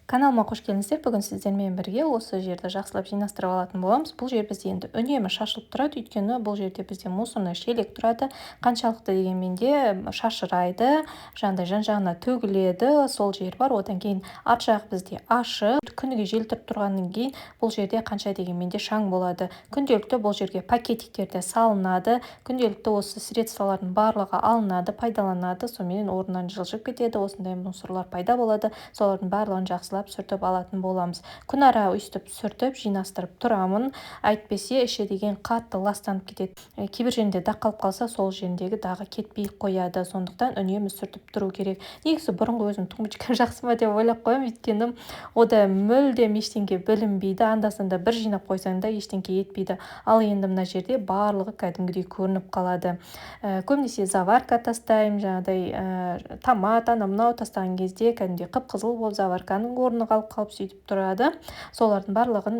Каналыма қош келдіңіздер. Бүгін сіздермен бірге осы жерді жақсылап жинастырып алатын боламыз. Бұл жер бізде енді үнемі шашылып тұрады, өйткені бұл жерде бізде мусорный шелек тұрады. Қаншалықты дегенменде шашырайды, жаңағыдай жан-жағына төгіледі, сол жер бар. Одан кейін арт жақ бізде ашық, күніге жел тұрып тұрғаннан кейін бұл жерде қанша дегенменде шаң болады. Күнделікті бұл жерге пакетиктер де салынады, күнделікті осы средстволардың барлығы алынады, пайдаланады, сонымен орнынан жылжып кетеді, осындай мусорлар пайда болады. Солардың барлығын жақсылап сүртіп алатын боламыз. Күн ара өйстіп сүртіп жинастырып тұрамын. Әйтпесе іші деген қатты ластанып кетеді. Кейбір жерінде дақ қалып қалса, сол жеріндегі дағы кетпей қояды. Сондықтан үнемі сүртіп тұру керек. Негізі бұрынғы өзім тумбочка жақсы ма деп ойлап қоямын, өйткені ода мүлдем ештеңе білінбейді. Анда-санда бір жинап қойсаң да ештеңе етпейді. Ал енді мына жерде барлығы кәдімгідей көрініп қалады. Көбінесе заварка тастаймын, жаңағыдай томат, мынау тастаған кезде кәдімгідей қып-қызыл болып заварканың орны қалып сөйтіп тұрады. Солардың барлығын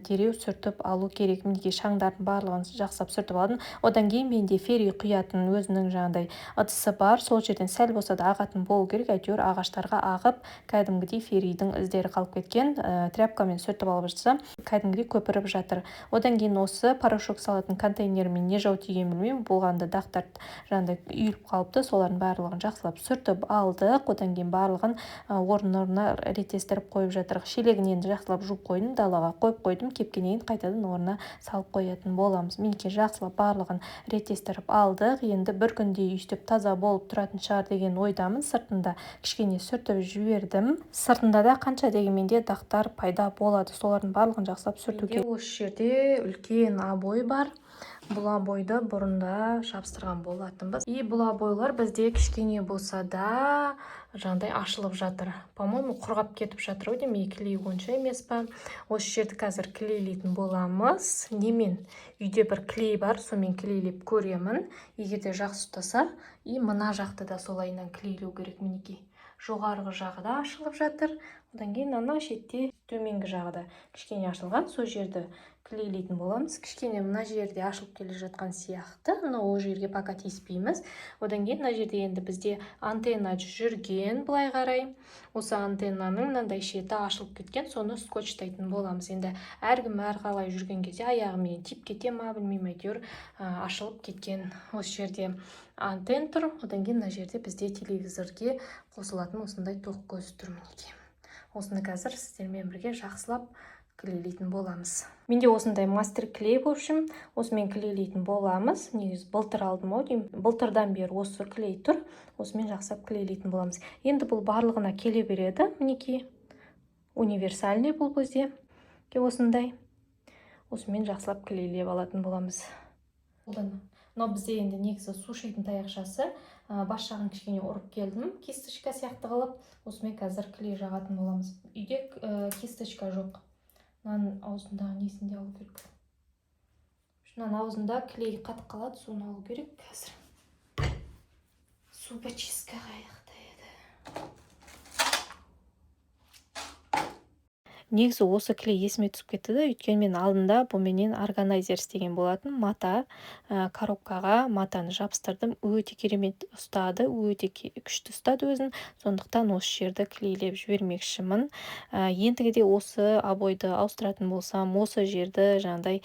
дереу сүртіп алу керек. Мінеки шаңдардың барлығын жақсылап сүртіп алдым. Одан кейін менде ферри құятын өзінің жаңағыдай ыдысы бар. Сол жерден сәл болса да ағатын болу керек. Әйтеуір ағаштарға ағып, кәдімгідей ферридің іздері қалып кеткен. Тряпкамен сүртіп алып жатсам, кәдімгідей көпіріп жатыр. Одан кейін осы порошок салатын контейнермен не жау тиген білмеймін, болғанда дақтар жаңағыдай үйіліп қалыпты. Солардың барлығын жақсылап сүртіп алдық. Одан кейін барлығын орнына реттестіріп қойып жатырық. Шелегін енді жақсылап жуып қойдым, далаға қойып қойдым. Кепкеннен кейін қайтадан орнына салып қоятын боламыз. Мінекей жақсылап барлығын реттестіріп алдық. Енді бір күнде үйістеп таза болып тұратын шығар деген ойдамын. Сыртында кішкене сүртіп жібердім. Сыртында да қанша дегенменде дақтар пайда болады. Солардың барлығын жақсылап сүрту керек. Осы жерде үлкен обой бар. Бұл обойды бұрында жабыстырған болатынбыз. И бұл обойлар бізде кішкене болса да жаңағыдай ашылып жатыр. По-моему, құрғап кетіп жатыр ау деймін, клей бойынша емес па. Осы жерді қазір клейлейтін боламыз. Немен? Үйде бір клей бар, сонымен клейлеп көремін. Егер де жақсы ұстаса, и мына жақты да солайынан клейлеу керек. Мінекей жоғарғы жағы да ашылып жатыр. Одан кейін ана шетте төменгі жағы да кішкене ашылған. Сол жерді клейлейтін боламыз. Кішкене мына жерде ашылып келе жатқан сияқты, но ол жерге пока тиіспейміз. Одан кейін мына жерде енді бізде антенна жүрген былай қарай. Осы антеннаның мынандай шеті ашылып кеткен, соны скотчтайтын боламыз. Енді әркім әрқалай жүрген кезде аяғымен тиіп кете ма, білмеймін, әйтеуір ашылып кеткен. Осы жерде антенна тұр. Одан кейін мына жерде бізде телевизорге қосылатын осындай тоқ көзі тұр. Мінекей. Осыны қазір сіздермен бірге жақсылап клейлейтін боламыз. Менде осындай мастер клей, в общем, осымен клейлейтін боламыз. Негізі былтыр алдым ау деймін. Былтырдан бері осы клей тұр. Осымен жақсылап клейлейтін боламыз. Енді бұл барлығына келе береді. Мінекей универсальный бұл бізде. Осындай. Осымен жақсылап клейлеп алатын боламыз. Но бізде енді негізі сушитын таяқшасы. Бас жағын кішкене ұрып келдім. Кисточка сияқты қылып, осымен қазір клей жағатын боламыз. Үйде кисточка жоқ. Мынаның аузындағы несінде алу керек. Мынаның аузында клей қатып қалады, соны алу керек қазір. Зубочистка қайықта еді. Негізі осы клей есіме түсіп кетті, өйткені мен алдында бұменен органайзер істеген болатын. Мата коробкаға матаны жабыстырдым. Өте керемет ұстады, өте күшті ұстады өзін. Сондықтан осы жерді клейлеп жібермекшімін. Ендігіде осы обойды ауыстыратын болсам, осы жерді жаңағыдай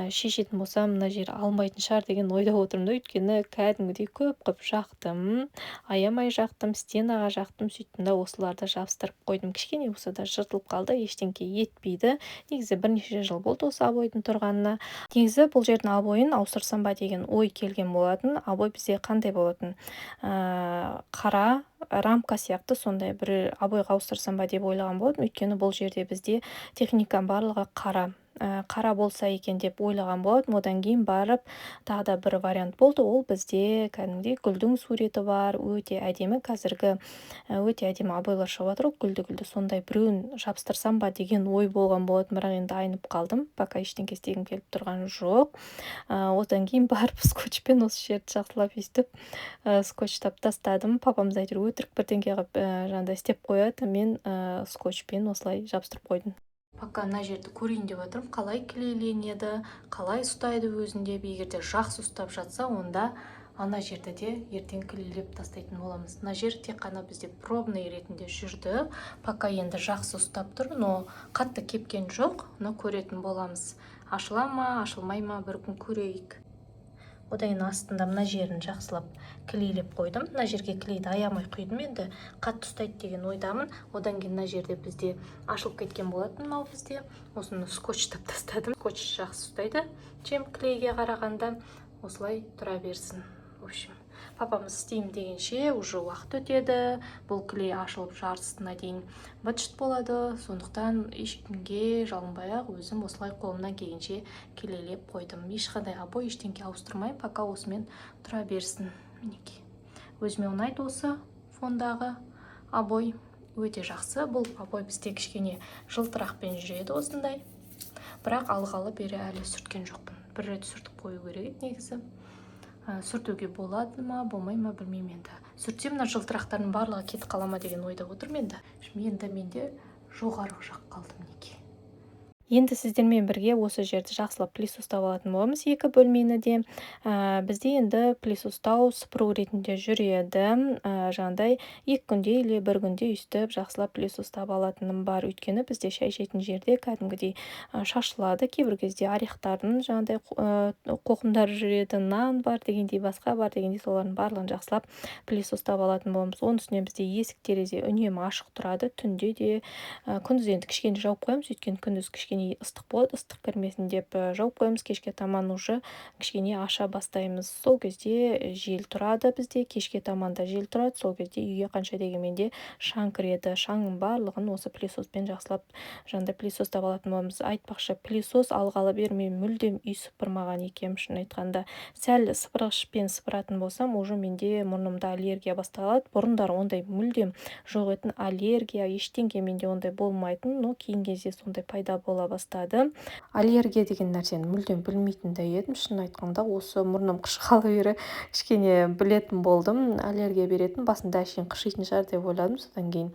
шешетін болсам, мына жер алмайтын шығар деген ойда отырмын, өйткені кәдімгідей көп қып жақтым, аямай жақтым, стенаға жақтым, сөйттім да осыларды жабыстырып қойдым. Кішкене болса да жыртылып қалды, ештеңке етпейді. Негізі бірнеше жыл болды осы обойдың тұрғанына. Негізі бұл жердің обойын ауыстырсам ба деген ой келген болатын. Обой бізде қандай болатын? Қара рамка сияқты сондай бір обойға ауыстырсам ба деп ойлаған болдым. Өйткені бұл жерде бізде техника барлығы қара болса екен деп ойлаған болдым. Одан кейін барып тағы да бір вариант болды. Ол бізде кәдімгідей гүлдің суреті бар. Өте әдемі, қазіргі өте әдемі обойлар шығып жатыр. Гүлді сондай біреуін жабыстырсам ба деген ой болған болатын, бірақ енді айнып қалдым. Пока ештеңе істегім келіп тұрған жоқ. Одан кейін барып скотчпен осы жерді жақсылап өйстіп скотчтап тастадым. Папамыз әйтеуір өтірік бірдеңе қылып жаңағыдай істеп қояды. Мен скотчпен осылай жабыстырып қойдым. Пока мына жерді көрейін деп отырмын, қалай клейленеді, қалай ұстайды өзін деп. Егер де жақсы ұстап жатса, онда ана жерді де ертең клейлеп тастайтын боламыз. Мына жер тек қана бізде пробный ретінде жүрді, пока енді жақсы ұстап тұр, но қатты кепкен жоқ, но көретін боламыз. Ашыла ма, ашылмай ма, бір күн көрейік. Одан кейін астында мына жерін жақсылап клейлеп қойдым. Мына жерге клейді аямай құйдым, енді қатты ұстайды деген ойдамын. Одан кейін мына жерде бізде ашылып кеткен болатын, мынау бізде. Осыны скотчтап тастадым. Скотч жақсы ұстайды, чем клейге қарағанда. Осылай тұра берсін. В общем, папамыз істеймін дегенше уже уақыт өтеді. Бұл клей ашылып жарысына дейін быт-шыт болады. Сондықтан ешкімге жалынбай-ақ өзім осылай қолымнан келгенше клейлеп қойдым. Ешқандай обой ештеңке ауыстырмаймын, пока осымен тұра берсін. Мінекей. Өзіме ұнайды осы фондағы обой. Өте жақсы. Бұл обой бізде кішкене жылтырақпен жүреді осындай. Бірақ алғалы бері әлі сүрткен жоқпын. Бір рет сүртіп қою керек негізі. Сүртуге болады ма, болмай ма білмеймін енді. Сүртсем, мына жылтырақтардың барлығы кетіп қала ма деген ойда отырмын енді. Менде жоғарғы жақ қалды мінекей. Енді сіздермен бірге осы жерді жақсылап плис ұстап алатын боламыз, екі бөлмені де. Бізде енді плис ұстау сыпыру ретінде жүреді. Жаңағыдай 2 күнде или 1 күнде үстіп жақсылап плис ұстап алатыным бар. Өйткені бізде шай ішетін жерде кәдімгідей шашылады. Кейбір кезде орехтардың жаңағыдай қоқымдары жүреді, нан бар дегендей, басқа бар дегендей, солардың барлығын жақсылап плис ұстап алатын боламыз. Оның үстіне бізде есік терезе үнемі ашық тұрады. Түнде де күндіз енді кішкене жауып қоямыз, өйткені күндіз кішкене ыстық болады, ыстық кірмесін деп жауып қоямыз. Кешке таман уже кішкене аша бастаймыз. Сол кезде жел тұрады бізде, кешке таманда жел тұрады. Сол кезде үйге қанша дегенмен де шаң кіреді. Шаңның барлығын осы пылесоспен жақсылап жаңағыдай плис ұстап алатын боламыз. Айтпақшы, пылесос алғалы бері мен мүлдем үй сыпырмаған екенмін, шын айтқанда. Сәл сыпырғышпен сыпыратын болсам, уже менде мұрнымда аллергия басталады. Бұрындар ондай мүлдем жоқ етін, аллергия ештеңе менде ондай болмайтын, но кейін кезде сондай пайда бола бастады. Аллергия деген нәрсені мүлдем білмейтін де едім. Шын айтқанда, осы мұрным қышқалы бері кішкене білетін болдым. Аллергия беретін, басында әшейін қышитын шығар деп ойладым. Содан кейін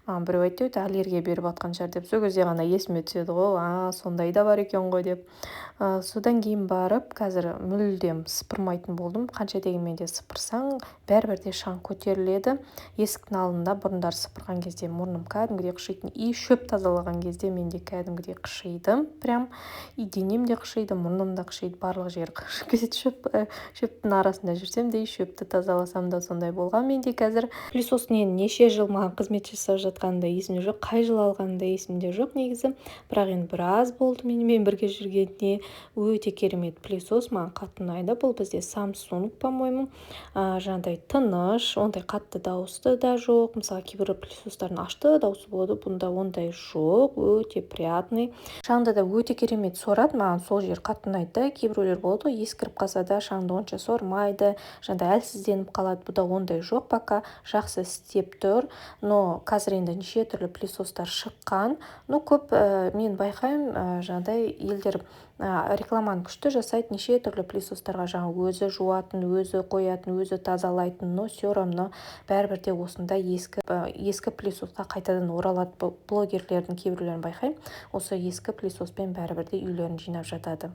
маған біреу айтты, аллергия беріп жатқан шығар деп. Сол кезде ғана есіме түседі ғой, сондай да бар екен ғой деп. Содан кейін барып, қазір мүлдем сыпырмайтын болдым. Қанша дегенмен де сыпырсаң, бәрібір де шаң көтеріледі. Есіктің алдында бұрындар сыпырған кезде мұрным кәдімгідей қышитын. И шөп тазалаған кезде менде кәдімгідей қышиды. Прям и денем де қышиды, мұрным да қышиды, барлық жері қышып кетеді. Шөптің арасында жүрсем де, шөпті тазаласам да сондай болған. Менде қазір пылесостың неше жыл маған қызмет жасап жатқанында есімде жоқ, қай жыл алғанында есімде жоқ негізі. Бірақ енді біраз болды менімен бірге жүргеніне. Өте керемет пылесос, маған қатты ұнайды. Бұл бізде Samsung, по-моему. Жаңағыдай тыныш, ондай қатты дауысты да жоқ. Мысалы, кейбір пылесостардың ашты дауысы болады, бұнда ондай жоқ, өте приятный. Шаңды да өте керемет сорады, маған сол жер қатты ұнайды. Кейбіреулер болады ғой, ескіріп қалса да шаңды онша сормайды, жаңағыдай әлсізденіп қалады. Бұда ондай жоқ, пока жақсы істеп тұр. Но қазір енді неше түрлі пылесостар шыққан. Но көп мен байқаймын, жаңағыдай елдер рекламаны күшті жасайды, неше түрлі пылесостарға жаңа өзі жуатын, өзі қоятын, өзі тазалайтын, но все равно бәрібір де осында ескі пылесосқа қайтадан оралады. Блогерлердің кейбіреулерін байқаймын, осы ескі пылесоспен бәрібір де үйлерін жинап жатады.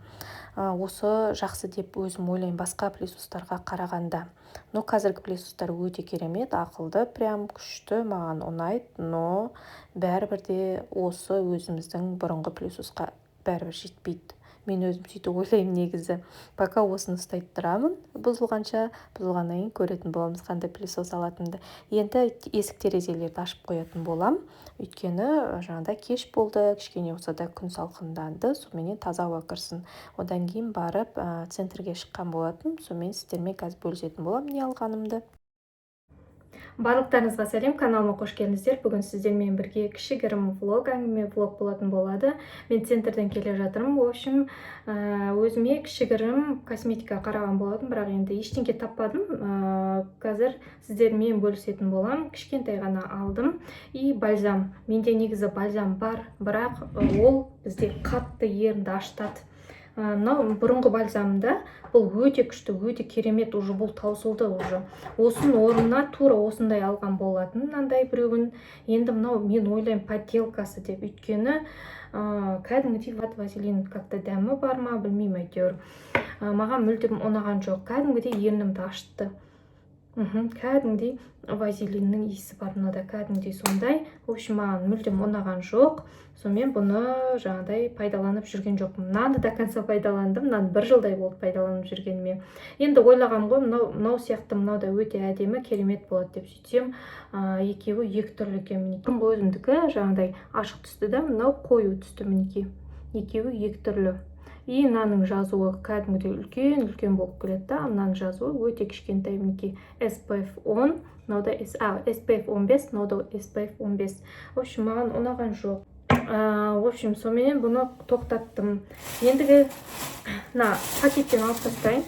Осы жақсы деп өзім ойлаймын басқа пылесостарға қарағанда. Но қазіргі пылесостар өте керемет, ақылды, прям күшті, маған ұнайды, но бәрібір де осы өзіміздің бұрынғы пылесосқа бәрібір жетпейді. Мен өзім сөйтіп ойлаймын негізі. Пока осыны ұстайтын тұрамын, бұзылғаннан кейін көретін боламыз қандай пылесос алатынды. Енді есік терезелерді ашып қоятын болам. Өйткені жаңағыда кеш болды, кішкене болса да күн салқынданды, соменен таза ауа кірсін. Одан кейін барып центрге шыққан болатын, сомен сіздермен қазір бөлісетін болам не алғанымды. Барлықтарыңызға сәлем, каналыма қош келдіңіздер. Бүгін сіздермен бірге кішігірім әңгіме влог болатын болады. Мен центрден келе жатырмын. В общем, өзіме кішігірім косметика қараған болатын, бірақ енді ештеңке таппадым. Қазір сіздермен бөлісетін болам. Кішкентай ғана алдым. И менде негізі бальзам бар, бірақ ол бізде қатты ерінді ашытады. мынау бұрынғы бальзамда бұл өте күшті, өте керемет, уже бұл таусылды уже. Осының орнына тура осындай алған болатын мынандай біреуін. Енді мынау мен ойлаймын подделкасы деп, өйткені кәдімгідей вазелин как-то дәмі бар ма білмеймін, әйтеуір маған мүлдем ұнаған жоқ. Кәдімгідей ернімді ашты. Кәдімгідей вазелиннің иісі бар мынада, кәдімгідей сондай. В общем, маған мүлдем ұнаған жоқ. Сонымен бұны жаңағыдай пайдаланып жүрген жоқпын. Мынаны до конца пайдаландым. Мынаны 1 жылдай болды пайдаланып жүргеніме. Енді ойлағам ғой, мынау сияқты мынау да өте әдемі, керемет болады деп. Сөйтсем, екеуі екі түрлі екен мінекей. Өзімдікі жаңағыдай ашық түсті да, мынау қою түсті мінекей. Екеуі екі түрлі. И мынаның жазуы кәдімгідей үлкен болып келеді. Мынаның жазуы өте кішкентай мінекей. SPF 10, мынау SPF 15, мынау SPF 15. В общем, маған ұнаған жоқ. В общем, сонымен бұны тоқтаттым. Ендігі пакеттен алып тастайын.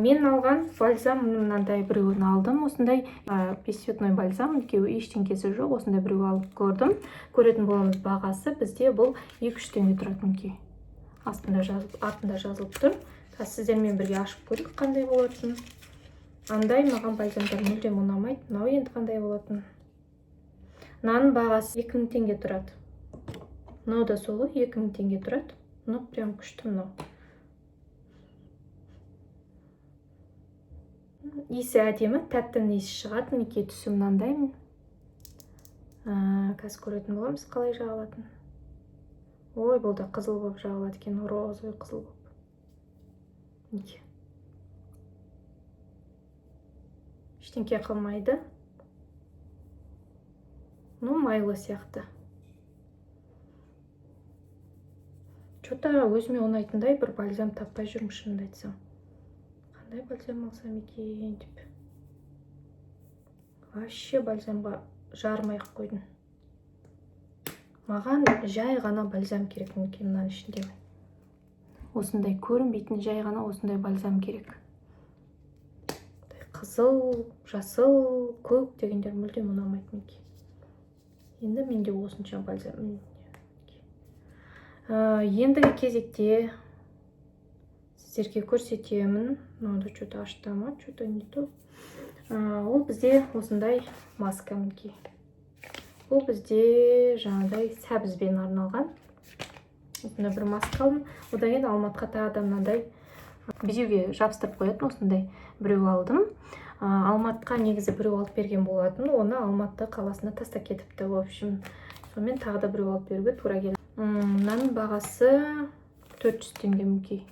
Мен алған бальзам мынандай біреуін алдым. Осындай 5 цветной бальзам, екеуі ештеңкесі жоқ. Осындай біреу алып көрдім. Көретін боламыз, бағасы бізде бұл 2-3 теңге тұрады мінекей. Артында жазылып тұр. Сіздермен бірге ашып көрейік қандай болатын. Андай маған бальзамдар мүлдем ұнамайды. Мынау енді қандай болатын. Мынаның бағасы 2000 теңге тұрады. Мынау да солы 2000 теңге тұрады. Мынау прям күшті мынау. Иісі әдемі, тәттінің иісі шығады. Мінекей түсі мынандай. Қазір көретін боламыз қалай жағылатын. Ой, бұл да қызыл болып жағылады екен, розовый қызыл болып. Неге? Ештеңке қылмайды. Майлы сияқты. Что-то өзіме ұнайтындай бір бальзам таппай жүрмін, шынымды айтсам. Қандай бальзам алсам екен деп. Вообще бальзамға жармай қойдым. Маған жай ғана бальзам керек мінекей мынаның ішінде. Осындай көрінбейтін жай ғана осындай бальзам керек. Қызыл, жасыл, көк дегендер мүлдем ұнамайды мінекей. Енді менде осынша бальзам. Ендігі кезекте сіздерге көрсетемін. Мынада что-то ашты ма, что-то не то. Ол бізде осындай маска мінекей. Бұл бізде жаңағыдай сәбізбен арналған. Осындай бір маска алдым. Одан кейін Алматыға тағы да мынандай безеуге жабыстырып қоятын осындай біреу алдым. Алматыға негізі біреу алып берген болатын. Оны Алматы қаласына тастап кетіпті. В общем, сонымен тағы да біреу алып беруге тура келді. Мынаның бағасы 400 теңге мінекей.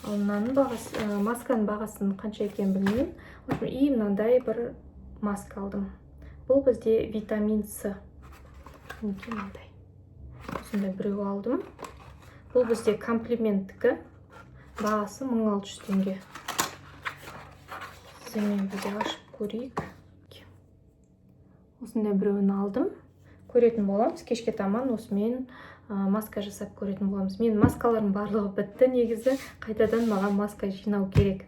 Ал мынаның бағасы, масканың бағасын қанша екенін білмеймін. И мынандай бір маска алдым. Бұл бізде витамин С. Мынандай. Осындай біреу алдым. Бұл бізде комплименттікі. Бағасы 1600 теңге. Сіздермен бізде ашып көрейік. Осындай біреуін алдым. Көретін боламыз. Кешке таман осымен маска жасап көретін боламыз. Мен маскаларым барлығы бітті негізі. Қайтадан маған маска жинау керек.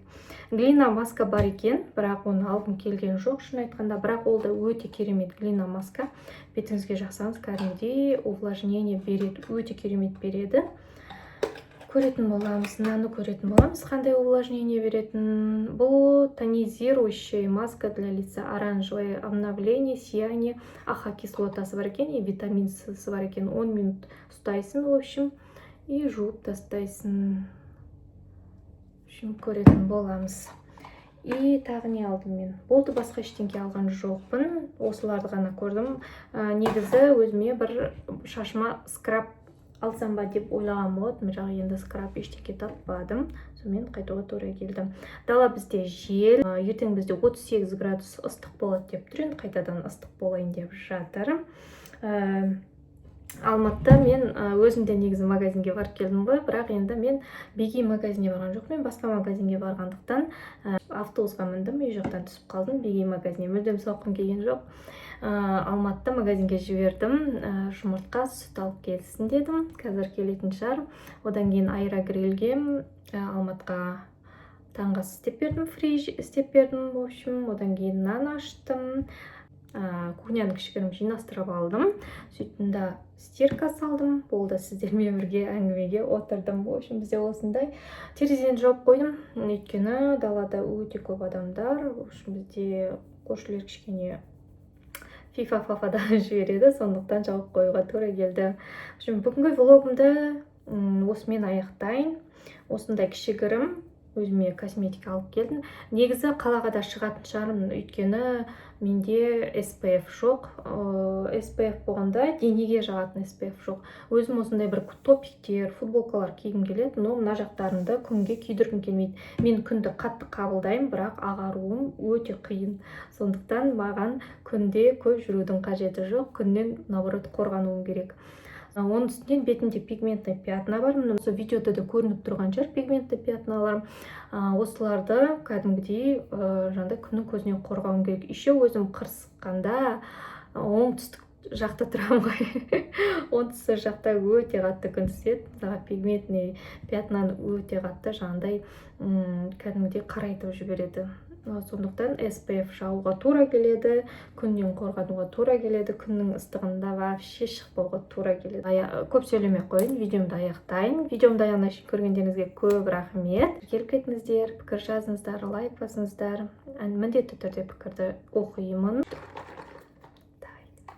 Глина маска бар екен, бірақ оны алғым келген жоқ, шын айтқанда, бірақ ол да өте керемет глина маска. Бетіңізге жақсаңыз кәдімгідей увлажнение береді, өте керемет береді. Көретін боламыз, мынаны көретін боламыз, қандай увлажнение беретін. Бұл тонизирующая маска для лица, оранжевое обновление, сияние, аха кислотасы бар екен, и витамин С бар екен. 10 минут ұстайсың, в общем, и жуып тастайсың. Көретін боламыз. И тағы не алдым мен? Болды, басқа ештеңке алған жоқпын. Осыларды ғана көрдім. Негізі өзіме бір шашыма скраб алсам ба деп ойлаған болатын. Бірақ енді скраб ештеңке таппадым. Сонымен қайтуға тура келдім. Дала бізде жел. Ертең бізде 38 градус ыстық болады деп тұр. Қайтадан ыстық болайын деп жатыр. Алматыда мен өзімде негізі магазинге барып келдім ғой, бірақ енді мен Беги магазинге барған жоқ, мен басқа магазинге барғандықтан автобусқа міндім, үй жақтан түсіп қалдым. Беги магазинге мүлдем соққым келген жоқ. Алматыда магазинге жібердім, жұмыртқа, сүт алып келсін дедім, қазір келетін шығар. Одан кейін аэрогрильге Алматыға таңғы істеп бердім, фри істеп бердім, в общем. Одан кейін нан аштым. кухняны кішігірім жинастырып алдым. Сөйттім да стирка салдым. Болды, сіздермен бірге әңгімеге отырдым. В общем, бізде осындай. Терезені жауып қойдым. Өйткені далада өте көп адамдар. В общем, бізде көршілер кішкене фифа-фафадан жібереді, сондықтан жауып қоюға тура келді. В общем, бүгінгі влогымды осымен аяқтайын. Осындай кішігірім өзіме косметика алып келдім. Негізі қалаға да шығатын шығармын, өйткені менде SPF жоқ. SPF болғанда денеге жағатын SPF жоқ. Өзім осындай бір топиктер, футболкалар кигім келеді, но мына жақтарымды күнге күйдіргім келмейді. Мен күнді қатты қабылдаймын, бірақ ағаруым өте қиын. Сондықтан маған күнде көп жүрудің қажеті жоқ. Күннен наоборот қорғануым керек. Оның үстінен бетімде пигментный пятна бар. Осы видеода да көрініп тұрған шығар пигментный пятналар. Осыларды кәдімгідей жаңағыдай күннің көзінен қорғауым керек. Еще өзім қырсыққанда оңтүстік жақта тұрамын ғой. Оңтүстік жақта өте қатты күн түседі. Пигментный пятнаны өте қатты жаңағыдай кәдімгідей қарайтып жібереді. Сондықтан SPF жағуға тура келеді, күннен қорғануға тура келеді, күннің ыстығында вообще шықпауға тура келеді. Көп сөйлемей қойын, видеомды аяқтайын. Видеомды аяғына шейін көргендеріңізге көп рахмет. Келіп кетіңіздер, пікір жазыңыздар, лайк басыңыздар. Міндетті түрде пікірді оқимын.